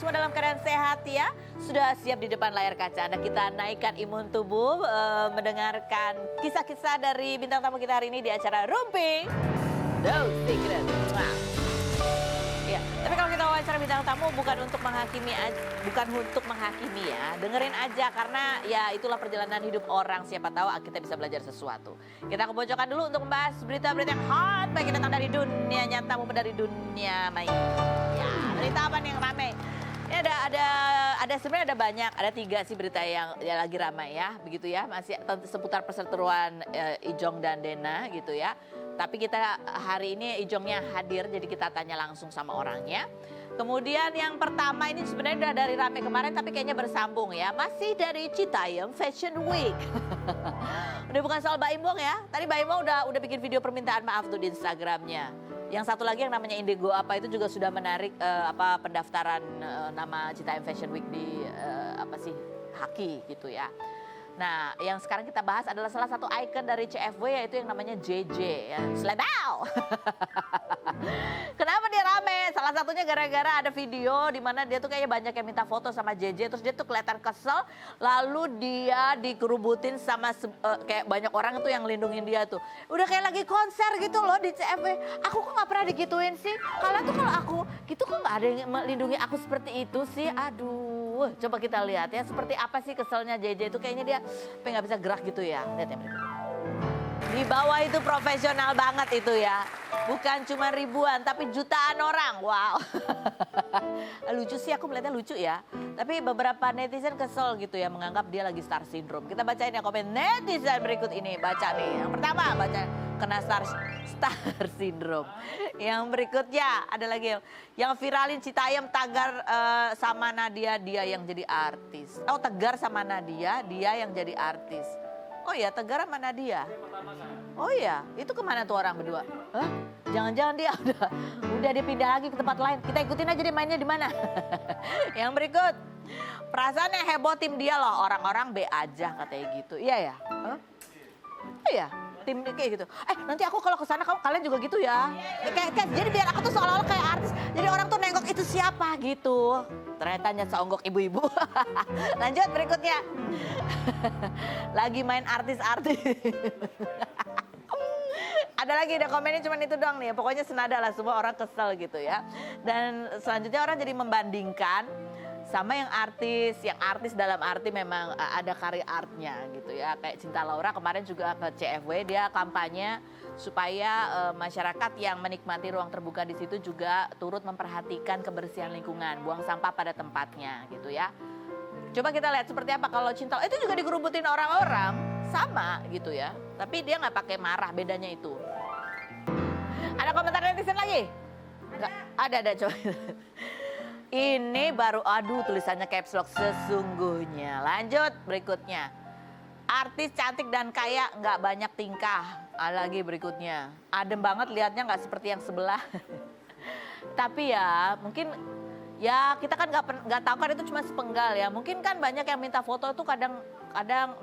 semua dalam keadaan sehat ya? Sudah siap di depan layar kaca. Anda kita naikkan imun tubuh, mendengarkan kisah-kisah dari bintang tamu kita hari ini di acara Rumping No Secret. Wow. Ya, tapi kalau kita wawancara bintang tamu bukan untuk menghakimi, ya. Dengerin aja karena ya itulah perjalanan hidup orang. Siapa tahu kita bisa belajar sesuatu. Kita kebocokan dulu untuk membahas berita-berita yang hot baik datang dari dunia nyata maupun dari dunia maya. Ya, berita apa nih yang ramai? Ini ada sebenarnya ada banyak, ada 3 sih berita yang lagi ramai ya, begitu ya, masih seputar perseteruan Ijong dan Dena gitu ya. Tapi kita hari ini Ijongnya hadir, jadi kita tanya langsung sama orangnya. Kemudian yang pertama ini sebenarnya udah dari ramai kemarin, tapi kayaknya bersambung ya, masih dari Citayam Fashion Week. Udah bukan soal Mbak Imbong ya, tadi Mbak Imbong udah bikin video permintaan maaf tuh di Instagramnya. Yang satu lagi yang namanya Indigo apa itu juga sudah menarik pendaftaran nama Citayam Fashion Week di Haki gitu ya. Nah, yang sekarang kita bahas adalah salah satu ikon dari CFW yaitu yang namanya JJ ya. Sledau. Kenapa dia rame? Salah satunya gara-gara ada video di mana dia tuh kayaknya banyak yang minta foto sama JJ, terus dia tuh kelihatan kesel, lalu dia dikerubutin sama kayak banyak orang itu yang lindungin dia tuh. Udah kayak lagi konser gitu loh di CFW. Aku kok nggak pernah digituin sih? Kalian tuh kalau aku gitu kok nggak ada yang melindungi aku seperti itu sih? Aduh, coba kita lihat ya seperti apa sih keselnya JJ itu, kayaknya dia nggak bisa gerak gitu ya. Lihat yang berikut. Di bawah itu profesional banget itu ya. Bukan cuma ribuan tapi jutaan orang. Wow. Lucu sih, aku melihatnya lucu ya. Tapi beberapa netizen kesel gitu ya, menganggap dia lagi star syndrome. Kita bacain ya komen netizen berikut ini. Baca nih. Yang pertama baca kena star syndrome. Yang berikutnya ada lagi yang viralin Citayam Tagar sama Nadia, dia yang jadi artis. Oh, Tegar sama Nadia, dia yang jadi artis. Oh ya, Tegar sama Nadia. Oh ya, itu kemana tuh orang berdua? Hah? Jangan-jangan dia udah dipindah lagi ke tempat lain. Kita ikutin aja dia mainnya di mana. Yang berikut, perasaan yang heboh tim dia loh. Orang-orang B aja katanya gitu. Iya ya? Huh? Iya, tim kayak gitu. Nanti aku kalau kesana kalian juga gitu ya. Jadi biar aku tuh seolah-olah kayak artis. Jadi orang tuh nengok itu siapa gitu. Ternyata nyet seonggok ibu-ibu. Lanjut berikutnya. Lagi main artis-artis. Ada lagi, ada komennya cuman itu doang nih. Pokoknya senada lah, semua orang kesel gitu ya. Dan selanjutnya orang jadi membandingkan sama yang artis dalam arti memang ada karya artnya gitu ya. Kayak Cinta Laura kemarin juga ke CFW, dia kampanye supaya masyarakat yang menikmati ruang terbuka di situ juga turut memperhatikan kebersihan lingkungan, buang sampah pada tempatnya gitu ya. Coba kita lihat seperti apa kalau Cinta, itu juga dikerubutin orang-orang, sama gitu ya. Tapi dia nggak pakai marah, bedanya itu. Ada komentar netizen lagi? Nggak, ada coba. Ini baru, aduh tulisannya caps lock sesungguhnya. Lanjut berikutnya. Artis cantik dan kaya nggak banyak tingkah. Lagi berikutnya. Adem banget liatnya nggak seperti yang sebelah. Tapi ya mungkin ya kita kan nggak tahu kan itu cuma sepenggal ya. Mungkin kan banyak yang minta foto tuh kadang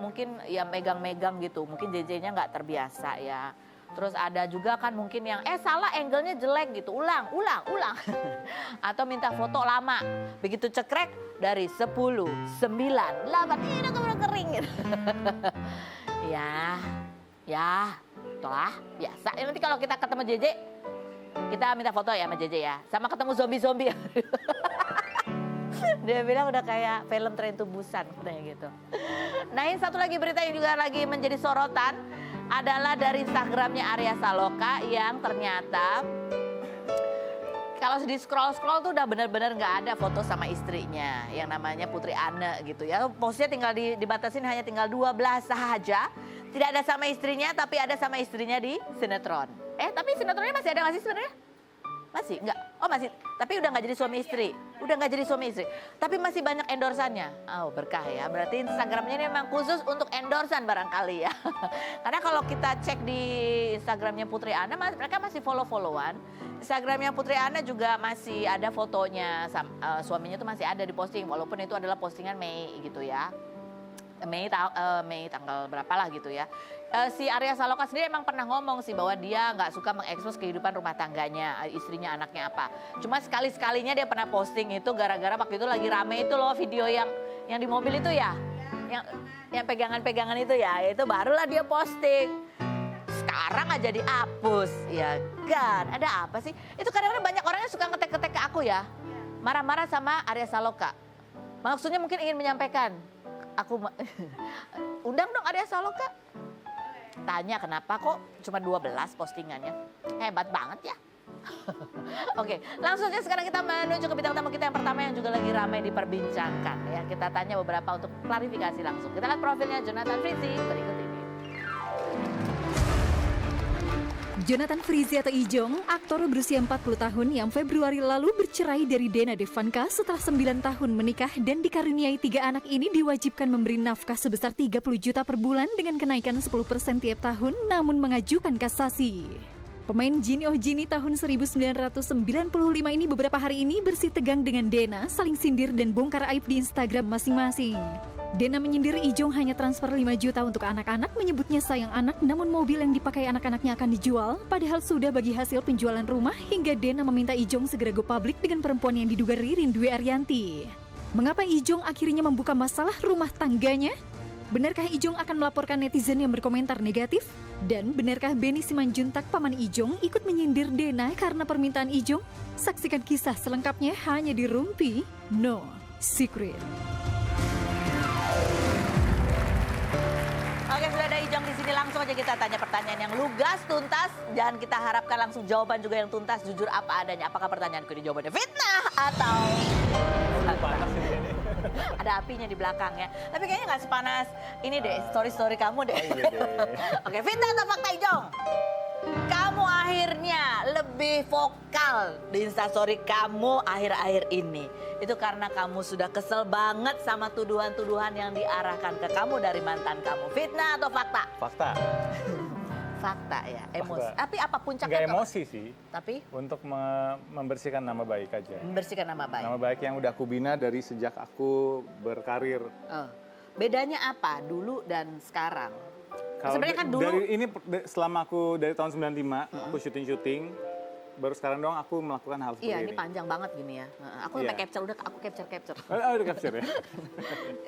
mungkin ya megang-megang gitu. Mungkin JJ-nya nggak terbiasa ya. Terus ada juga kan mungkin yang salah angle-nya jelek gitu. Ulang. Atau minta foto lama. Begitu cekrek dari 10, 9, 8. Ini udah kering gitu. Ya, itulah biasa. Nanti kalau kita ketemu JJ, kita minta foto ya sama JJ ya. Sama ketemu zombie-zombie. Dia bilang udah kayak film Train to Busan katanya gitu. Nah, ini satu lagi berita yang juga lagi menjadi sorotan adalah dari Instagramnya Arya Saloka yang ternyata kalau di scroll tuh udah benar-benar nggak ada foto sama istrinya yang namanya Putri Anne gitu ya. Postnya tinggal dibatasin hanya tinggal 12 saja. Tidak ada sama istrinya tapi ada sama istrinya di sinetron. Tapi sinetronnya masih ada nggak sih sebenarnya? Masih? Enggak? Oh masih, tapi udah nggak jadi suami istri. Udah nggak jadi suami istri. Tapi masih banyak endorsannya. Oh berkah ya, berarti Instagramnya ini memang khusus untuk endorsan barangkali ya. Karena kalau kita cek di Instagramnya Putri Anne, mereka masih follow-followan. Instagramnya Putri Anne juga masih ada fotonya, suaminya tuh masih ada di posting. Walaupun itu adalah postingan Mei gitu ya. Mei tanggal berapa lah gitu ya. si Arya Saloka sendiri emang pernah ngomong sih bahwa dia nggak suka mengekspos kehidupan rumah tangganya, istrinya, anaknya apa. Cuma sekali-sekalinya dia pernah posting itu gara-gara waktu itu lagi rame itu loh video yang di mobil itu ya, yang pegangan-pegangan itu ya, itu barulah dia posting. Sekarang aja dihapus, ya kan? Ada apa sih? Itu kadang-kadang banyak orang yang suka ngetek-ngetek ke aku ya, marah-marah sama Arya Saloka. Maksudnya mungkin ingin menyampaikan, undang dong Arya Saloka. Tanya kenapa kok cuma 12 postingannya. Hebat banget ya. Oke, langsung saja sekarang kita menuju ke bintang tamu kita yang pertama yang juga lagi ramai diperbincangkan ya. Kita tanya beberapa untuk klarifikasi langsung. Kita lihat profilnya Jonathan Frizzy berikut ini. Jonathan Frizzy atau Ijong, aktor berusia 40 tahun yang Februari lalu bercerai dari Dena Devanka setelah 9 tahun menikah dan dikaruniai 3 anak ini diwajibkan memberi nafkah sebesar 30 juta per bulan dengan kenaikan 10% tiap tahun namun mengajukan kasasi. Pemain Gini Oh Gini tahun 1995 ini beberapa hari ini bersih tegang dengan Dena, saling sindir dan bongkar aib di Instagram masing-masing. Dena menyindir Ijong hanya transfer 5 juta untuk anak-anak, menyebutnya sayang anak, namun mobil yang dipakai anak-anaknya akan dijual, padahal sudah bagi hasil penjualan rumah, hingga Dena meminta Ijong segera go public dengan perempuan yang diduga Ririn Dwi Ariyanti. Mengapa Ijong akhirnya membuka masalah rumah tangganya? Benarkah Ijong akan melaporkan netizen yang berkomentar negatif? Dan benarkah Benny Simanjuntak paman Ijong ikut menyindir Dena karena permintaan Ijong? Saksikan kisah selengkapnya hanya di Rumpi No Secret. Oke, sudah ada Ijong di sini, langsung aja kita tanya pertanyaan yang lugas, tuntas, dan kita harapkan langsung jawaban juga yang tuntas, jujur apa adanya. Apakah pertanyaanku ini jawabannya fitnah atau panas ini. ada apinya di belakang ya. Tapi kayaknya nggak sepanas ini deh, story kamu deh. Oh, iya deh. Oke, fitnah atau fakta Ijong? Kamu akhirnya lebih vokal di Instastory kamu akhir-akhir ini. Itu karena kamu sudah kesel banget sama tuduhan-tuduhan yang diarahkan ke kamu dari mantan kamu. Fitnah atau fakta? Fakta. Fakta ya, emosi. Fakta. Tapi apa puncaknya? Nggak tuh? emosi sih. Tapi Untuk membersihkan nama baik aja. membersihkan nama baik. Nama baik yang udah aku bina dari sejak aku berkarir. Oh. Bedanya apa dulu dan sekarang? Kalau Sebenarnya kan dulu dari ini selama aku dari tahun 95 aku syuting-syuting, baru sekarang doang aku melakukan hal seperti iya, ini. ini panjang banget gini ya. Aku Iya. sampai capture, udah aku capture. Oh, udah capture ya?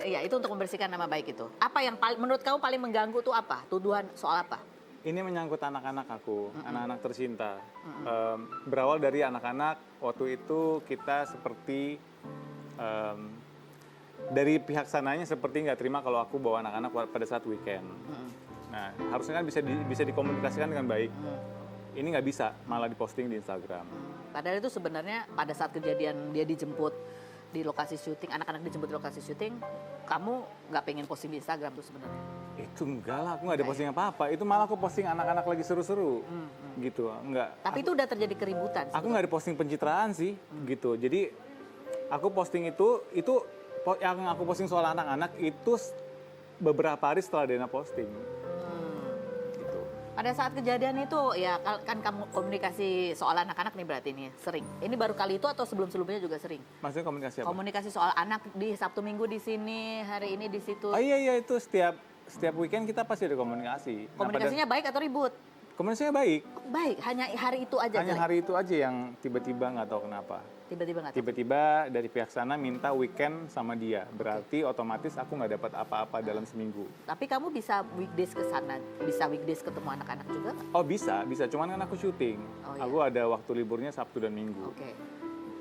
Iya, itu untuk membersihkan nama baik itu. Apa yang menurut kamu paling mengganggu tuh apa? Tuduhan soal apa? Ini menyangkut anak-anak aku, anak-anak tercinta. Berawal dari anak-anak, waktu itu kita seperti dari pihak sananya seperti nggak terima kalau aku bawa anak-anak pada saat weekend. Nah, harusnya kan bisa dikomunikasikan dengan baik. Ini nggak bisa, malah diposting di Instagram. Padahal itu sebenarnya pada saat kejadian dia dijemput di lokasi syuting, anak-anak dijemput di lokasi syuting, kamu nggak pengen posting di Instagram tuh sebenarnya? Itu enggak lah, aku nggak ada posting apa-apa. Itu malah aku posting anak-anak lagi seru-seru, gitu. Enggak. Tapi itu udah terjadi keributan. Aku nggak ada posting pencitraan sih, gitu. Jadi aku posting itu yang aku posting soal anak-anak itu beberapa hari setelah Dena posting. Gitu. Pada saat kejadian itu ya kan kamu komunikasi soal anak-anak nih berarti nih sering. Ini baru kali itu atau sebelum-sebelumnya juga sering? Maksudnya komunikasi apa? Komunikasi soal anak di Sabtu Minggu di sini, hari ini di situ. Oh iya itu setiap weekend kita pasti ada komunikasi. Nah, Komunikasinya baik atau ribut? komunikasinya baik. Baik, hanya hari itu aja. Hanya jelek? hari itu aja yang tiba-tiba nggak tahu kenapa. Tiba-tiba nggak tahu. Tiba-tiba dari pihak sana minta weekend sama dia. Berarti otomatis aku nggak dapat apa-apa dalam seminggu. Tapi kamu bisa weekdays ke sana, bisa weekdays ketemu anak-anak juga nggak? Oh bisa. Cuman kan aku syuting. Oh, iya. Aku ada waktu liburnya Sabtu dan Minggu. Oke.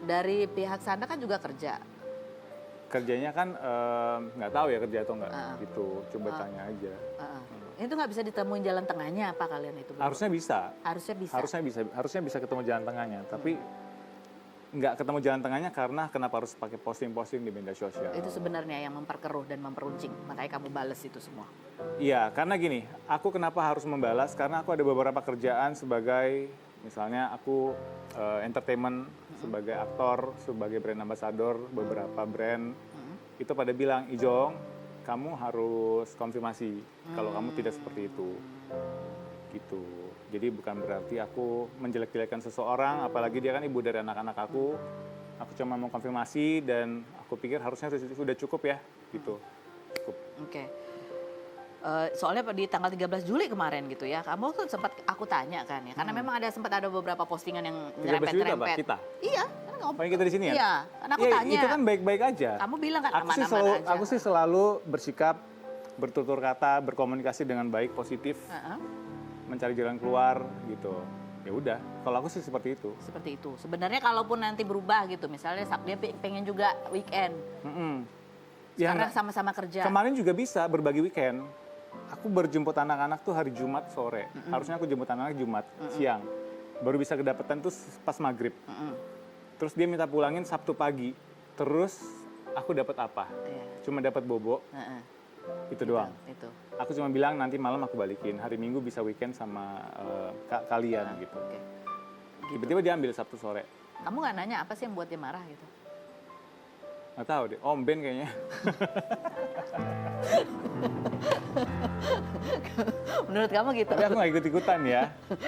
Dari pihak sana kan juga kerja. Kerjanya kan nggak tahu ya kerja atau nggak gitu. Coba tanya aja. Itu nggak bisa ditemuin jalan tengahnya apa kalian itu? berdua? Harusnya bisa. Harusnya bisa. Ketemu jalan tengahnya. Tapi nggak ketemu jalan tengahnya karena kenapa harus pakai posting-posting di media sosial. Itu sebenarnya yang memperkeruh dan memperuncing. Makanya kamu bales itu semua. Iya, karena gini, aku kenapa harus membalas? Karena aku ada beberapa kerjaan sebagai, misalnya aku entertainment, sebagai aktor, sebagai brand ambassador, beberapa brand. Itu pada bilang, Ijong, kamu harus konfirmasi kalau kamu tidak seperti itu. Gitu. Jadi bukan berarti aku menjelek-jelekan seseorang, apalagi dia kan ibu dari anak-anak aku. Aku cuma mau konfirmasi dan aku pikir harusnya sudah cukup ya, gitu. Cukup. Oke. Soalnya di tanggal 13 Juli kemarin gitu ya, kamu tuh sempat aku tanya kan ya, karena memang sempat ada beberapa postingan yang 13 Juli apa? nyerempet-nyerempet. Kita? Iya, kan Oh, yang kita di sini ya? Iya, kan aku Iya, tanya. itu kan baik-baik aja. Kamu bilang kan Aku sih aman-aman selalu, aja. aku sih selalu bersikap, bertutur kata, berkomunikasi dengan baik, positif, Heeh, mencari jalan keluar gitu. Ya udah, kalau aku sih seperti itu. seperti itu. Sebenarnya kalaupun nanti berubah gitu, misalnya dia pengen juga weekend, Mm-mm. Ya, sekarang nggak- sama-sama kerja. kemarin juga bisa berbagi weekend. Aku berjemput anak-anak tuh hari Jumat sore. Harusnya aku jemput anak-anak Jumat siang. Baru bisa kedapetan tuh pas maghrib. Mm-mm. Terus dia minta pulangin Sabtu pagi. Terus aku dapat apa? Iya, Cuma dapat bobo, heeh, itu doang. itu. Aku cuma bilang nanti malam aku balikin. Hari Minggu bisa weekend sama kalian gitu. Oke. Tiba-tiba dia ambil Sabtu sore. Kamu nggak nanya apa sih yang buat dia marah gitu? Nggak tahu deh. Om Ben kayaknya. Menurut kamu gitu? Tapi aku nggak ikut-ikutan ya.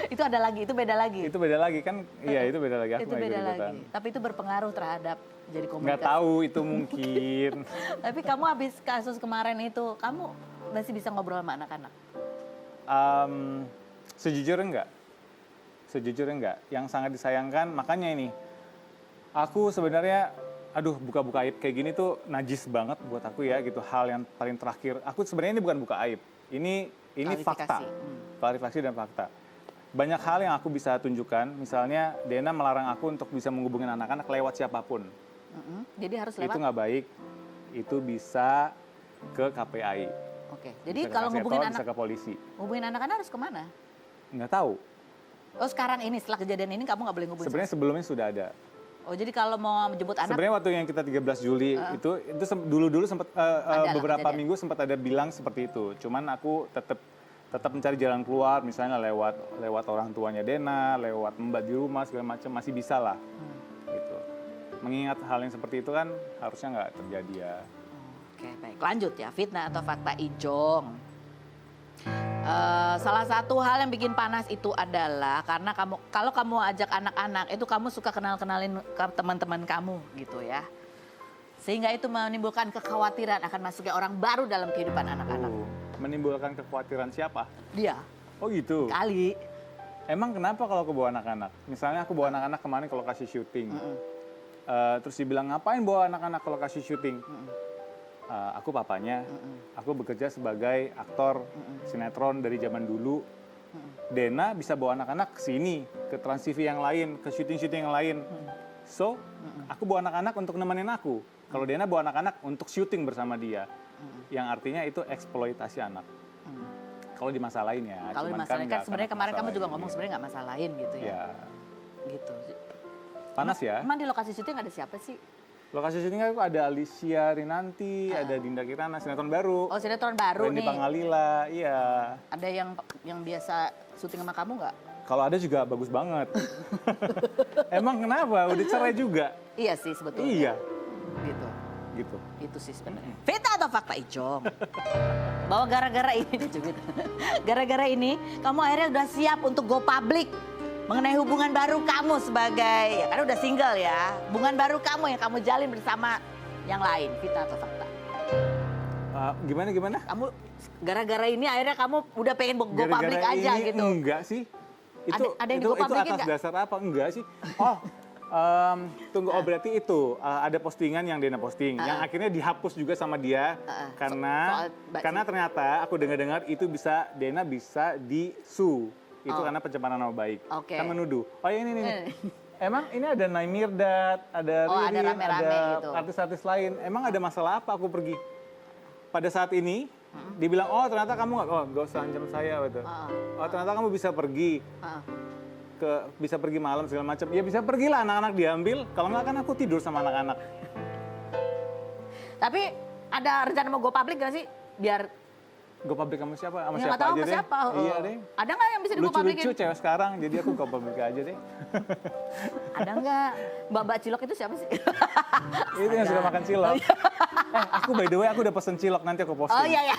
Itu ada lagi, itu beda lagi. Itu beda lagi kan? Iya itu beda lagi. Aku Itu nggak beda ikut-ikutan. lagi. Tapi itu berpengaruh terhadap jadi Nggak komunikasi. tahu itu mungkin. Tapi kamu habis kasus kemarin itu, kamu masih bisa ngobrol sama anak-anak? Sejujurnya enggak. Sejujurnya enggak. Yang sangat disayangkan, makanya ini. Aku sebenarnya, aduh buka-buka aib kayak gini tuh najis banget buat aku ya gitu. Hal yang paling terakhir. Aku sebenarnya ini bukan buka aib. Ini Klarifikasi. fakta. Klarifikasi dan fakta. Banyak hal yang aku bisa tunjukkan. Misalnya Dena melarang aku untuk bisa menghubungin anak-anak lewat siapapun. Mm-mm. Jadi harus Itu lewat? nggak baik. Itu bisa ke KPAI. Oke, jadi Bisa ke kalau Kasetor, bisa ke polisi. ngubungin anak-anak harus kemana? Nggak tahu. Oh sekarang ini, setelah kejadian ini kamu nggak boleh ngubungin? Sebenarnya sebelumnya sudah ada. Oh jadi kalau mau menjemput anak, Sebenarnya waktu yang kita 13 Juli itu dulu sempat Ada lah beberapa kejadian. minggu sempat ada bilang seperti itu. Cuman aku tetap mencari jalan keluar, misalnya lewat orang tuanya Dena, lewat mbak di rumah segala macam masih bisa lah. Gitu. Mengingat hal yang seperti itu kan harusnya nggak terjadi ya. Oke, baik. Lanjut ya, fitnah atau fakta Ijong. Salah satu hal yang bikin panas itu adalah karena kalau kamu ajak anak-anak itu kamu suka kenalin ke teman-teman kamu gitu ya. Sehingga itu menimbulkan kekhawatiran akan masuknya orang baru dalam kehidupan anak-anak. Menimbulkan kekhawatiran siapa? Dia Oh gitu. kali. Emang kenapa kalau aku bawa anak-anak? Misalnya aku bawa anak-anak kemarin ke lokasi syuting. Terus dibilang ngapain bawa anak-anak ke lokasi syuting? Aku papanya, aku bekerja sebagai aktor sinetron dari zaman dulu. Dena bisa bawa anak-anak ke sini, ke Trans TV yang lain, ke syuting-syuting yang lain. So, aku bawa anak-anak untuk nemenin aku. Kalau Dena bawa anak-anak untuk syuting bersama dia. Yang artinya itu eksploitasi anak. Kalau dimasalahin ya. Kalau cuman dimasalahin kan nggak sebenarnya akan kemarin kamu masalahin. juga ngomong sebenarnya nggak masalahin gitu ya. Ya, Gitu. panas ya. Emang di lokasi syuting ada siapa sih? Lokasi syutingnya aku ada Alicia Rinanti, ada Dinda Kirana, sinetron baru. Oh sinetron baru Randy nih. Pangalila, iya. Ada yang biasa syuting sama kamu nggak? Kalau ada juga bagus banget. Emang kenapa? Udah cerai juga. Iya sih sebetulnya. Iya, Gitu. gitu. Itu sih sebenarnya. Fitnah atau fakta Ijong? Bahwa gara-gara ini dia juga. Gara-gara ini kamu akhirnya udah siap untuk go public mengenai hubungan baru kamu sebagai ya kan udah single ya. Hubungan baru kamu yang kamu jalin bersama yang lain. Fitnah atau fakta? Gimana? Kamu gara-gara ini akhirnya kamu udah pengen go public Gara-gara aja ini gitu. Enggak sih. Ada yang itu di-go public-in atas nggak? dasar apa? Enggak sih. Oh, tunggu. Oh berarti itu ada postingan yang Dena posting, yang akhirnya dihapus juga sama dia karena soal Mbak karena ternyata aku dengar-dengar itu Dena bisa di-sue. Itu karena pencemaran nama baik. Oke. Kan menuduh. Oh ya ini. Emang ini ada Naim Mirdad, ada Oh, ada Ririn, rame-rame ada gitu. artis-artis lain. Emang ada masalah apa aku pergi? Pada saat ini dibilang, oh ternyata kamu nggak usah ancam saya gitu. Oh ternyata kamu bisa pergi bisa pergi malam segala macam. Ya bisa pergilah, anak-anak diambil. Kalau nggak kan aku tidur sama anak-anak. Tapi ada rencana mau go public gak sih? Biar Go public sama siapa? Sama ya nggak siapa tahu aja sama deh. siapa. Iya deh. Ada nggak yang bisa di go publikin? Lucu-lucu cewek sekarang, jadi aku go public aja deh. Ada nggak? Mbak Cilok itu siapa sih? Itu yang suka makan cilok. Aku by the way, aku udah pesen cilok, nanti aku posting. Oh iya ya.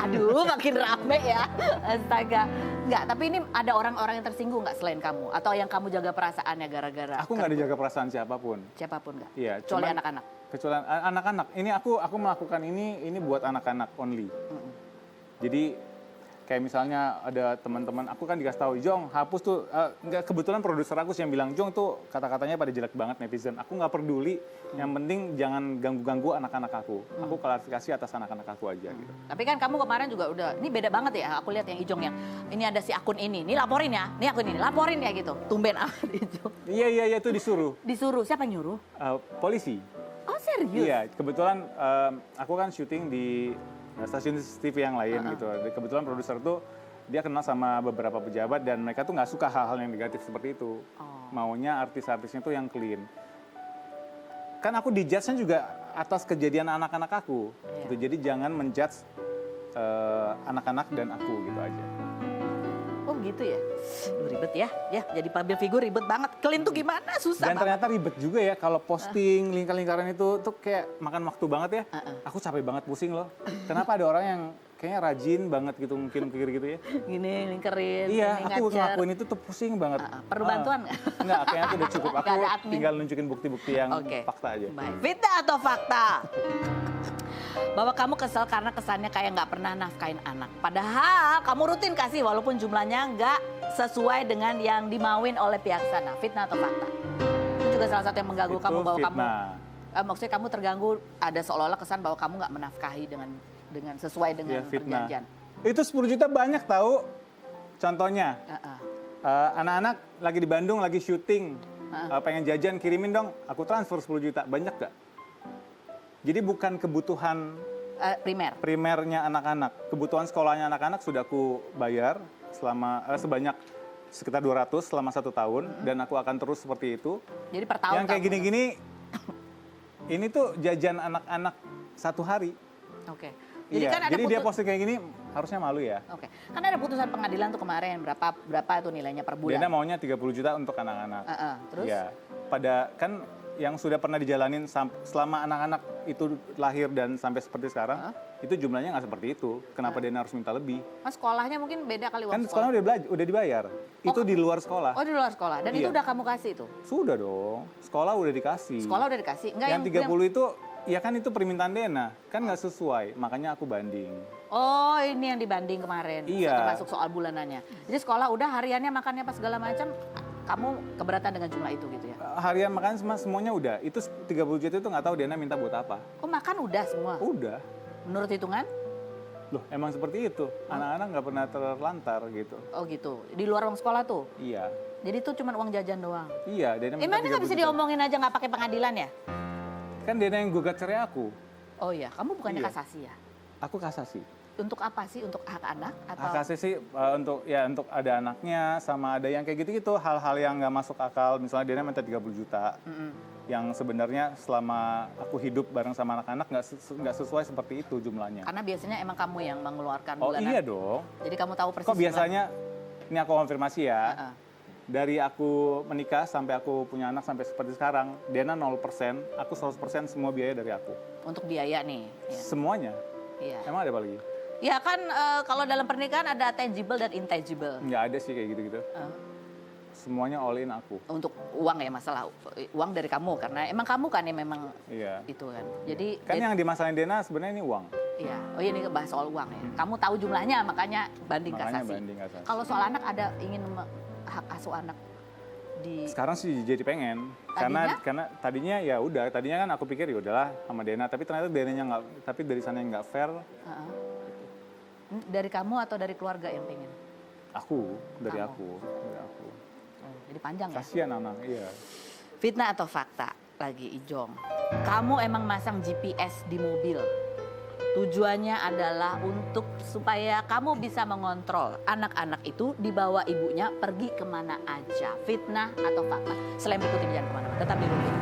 Aduh, makin rame ya. Astaga. Enggak, tapi ini ada orang-orang yang tersinggung nggak selain kamu? Atau yang kamu jaga perasaannya gara-gara? Aku nggak dijaga perasaan siapapun. Siapapun nggak? Iya, Kecuali cuman- anak-anak. Kecuali anak-anak. Ini aku melakukan ini buat anak-anak only. Jadi kayak misalnya ada teman-teman, aku kan dikasih tahu, Jong hapus tuh, nggak, kebetulan produser aku sih yang bilang, Jong tuh kata-katanya pada jelek banget netizen. Aku nggak peduli, yang penting jangan ganggu-ganggu anak-anak aku. Aku klarifikasi atas anak-anak aku aja gitu. Tapi kan kamu kemarin juga udah, ini beda banget ya, aku lihat yang Ijong yang, ini ada si akun ini laporin ya, ini akun ini, laporin ya gitu. Tumben amat Ijong. Iya, itu disuruh. Disuruh, siapa yang nyuruh? Polisi. Oh serius? Iya, kebetulan aku kan syuting di stasiun TV yang lain gitu. Kebetulan produser tuh dia kenal sama beberapa pejabat dan mereka tuh nggak suka hal-hal yang negatif seperti itu. Maunya artis-artisnya tuh yang clean. Kan aku dijudge-nya juga atas kejadian anak-anak aku. Gitu. Jadi jangan menjudge anak-anak dan aku gitu aja. Oh gitu ya? Ribet ya, jadi public figure ribet banget. Clean tuh gimana? Susah Dan banget. ternyata ribet juga ya kalau posting lingkar-lingkaran itu tuh kayak makan waktu banget ya. Aku capek banget pusing loh. Kenapa ada orang yang kayaknya rajin banget gitu mungkin pikir gitu ya. Gini, lingkerin, Iya, gini, aku ngacer. ngelakuin itu tuh pusing banget. Perlu bantuan nggak? Enggak, kayaknya aku udah cukup. Aku Nggak ada admin. tinggal nunjukin bukti-bukti yang Oke. fakta aja. Baik. Fitnah atau fakta? Bahwa kamu kesel karena kesannya kayak nggak pernah nafkain anak. Padahal kamu rutin kasih walaupun jumlahnya nggak sesuai dengan yang dimauin oleh pihak sana. Fitnah atau fakta? Itu juga salah satu yang mengganggu Itu kamu bahwa fitnah. maksudnya kamu terganggu, ada seolah-olah kesan bahwa kamu nggak menafkahi dengan sesuai dengan Ya, fitnah. perjanjian. Itu 10 juta banyak tahu. Contohnya, anak-anak lagi di Bandung, lagi syuting, pengen jajan, kirimin dong. Aku transfer 10 juta, banyak gak? Jadi bukan kebutuhan Primer. primernya anak-anak. Kebutuhan sekolahnya anak-anak sudah aku bayar selama sebanyak sekitar 200 selama 1 tahun. Dan aku akan terus seperti itu. Jadi per tahun Yang kayak kamu- gini-gini, ini tuh jajan anak-anak 1 hari. Oke. Iya, jadi dia posting kayak gini harusnya malu ya. Oke. Kan ada putusan pengadilan tuh kemarin berapa itu nilainya per bulan? Dena maunya 30 juta untuk anak-anak. Terus? Iya. Pada kan yang sudah pernah dijalanin selama anak-anak itu lahir dan sampai seperti sekarang, itu jumlahnya nggak seperti itu. Kenapa Dena harus minta lebih? Mas sekolahnya mungkin beda kali uang Kan sekolah. sekolah udah dibayar. Itu di luar sekolah. Oh di luar sekolah. Dan itu Iya. udah kamu kasih itu? Sudah dong. Sekolah udah dikasih. Sekolah udah dikasih? Enggak yang 30 itu ya kan itu permintaan Dena. Kan nggak sesuai. Makanya aku banding. Oh ini yang dibanding kemarin. Iya. Termasuk soal bulanannya. Jadi sekolah udah hariannya makannya apa segala macam. Kamu keberatan dengan jumlah itu gitu ya? Harian makan semuanya udah. Itu 30 juta itu nggak tahu Dena minta buat apa. Oh makan udah semua? Udah. Menurut hitungan? Loh, emang seperti itu. Anak-anak nggak pernah terlantar gitu. Oh gitu. Di luar uang sekolah tuh? Iya. Jadi itu cuma uang jajan doang? Iya, Dena minta Emang ini nggak 30 bisa juta. diomongin aja nggak pakai pengadilan ya? Kan Dena yang gugat cerai aku. Oh iya, kamu bukannya Iya. kasasi ya? Aku kasasi. Untuk apa sih? Untuk hak anak? Atau? Kasasi sih untuk ada anaknya sama ada yang kayak gitu-gitu. Hal-hal yang nggak masuk akal. Misalnya Dena minta 30 juta. Yang sebenarnya selama aku hidup bareng sama anak-anak nggak sesuai seperti itu jumlahnya. Karena biasanya emang kamu yang mengeluarkan Oh bulanan. iya dong. Jadi kamu tahu persis. Kok biasanya, ini aku konfirmasi ya. Heeh. Dari aku menikah sampai aku punya anak sampai seperti sekarang, Dena 0%, aku 100% semua biaya dari aku. Untuk biaya nih. Ya. Semuanya. Iya. Emang ada apa lagi? Ya kan kalau dalam pernikahan ada tangible dan intangible. Nggak ada sih kayak gitu-gitu. Semuanya all in aku. Untuk uang ya masalah uang dari kamu karena emang kamu kan yang memang Iya. itu kan. Jadi Kan yang dimasalahin Dena sebenarnya ini uang. iya. Oh iya ini bahas soal uang ya. Kamu tahu jumlahnya makanya banding Makanya kasasi. banding kasasi. Kalau soal anak ada ingin hak asuh anak di Sekarang sih jadi pengen. Karena tadinya ya udah, tadinya kan aku pikir ya udahlah sama Dena, tapi ternyata Denanya nggak, tapi dari sana yang nggak fair. Heeh. Dari kamu atau dari keluarga yang pengen? Dari Kamu. aku. Oh, jadi panjang ya. Kasihan anak, iya. Fitnah atau fakta? Lagi Ijong. Kamu emang masang GPS di mobil. Tujuannya adalah untuk supaya kamu bisa mengontrol anak-anak itu dibawa ibunya pergi kemana aja. Fitnah atau fakta? Selain ikuti jangan kemana-mana. Tetap di Rupiah.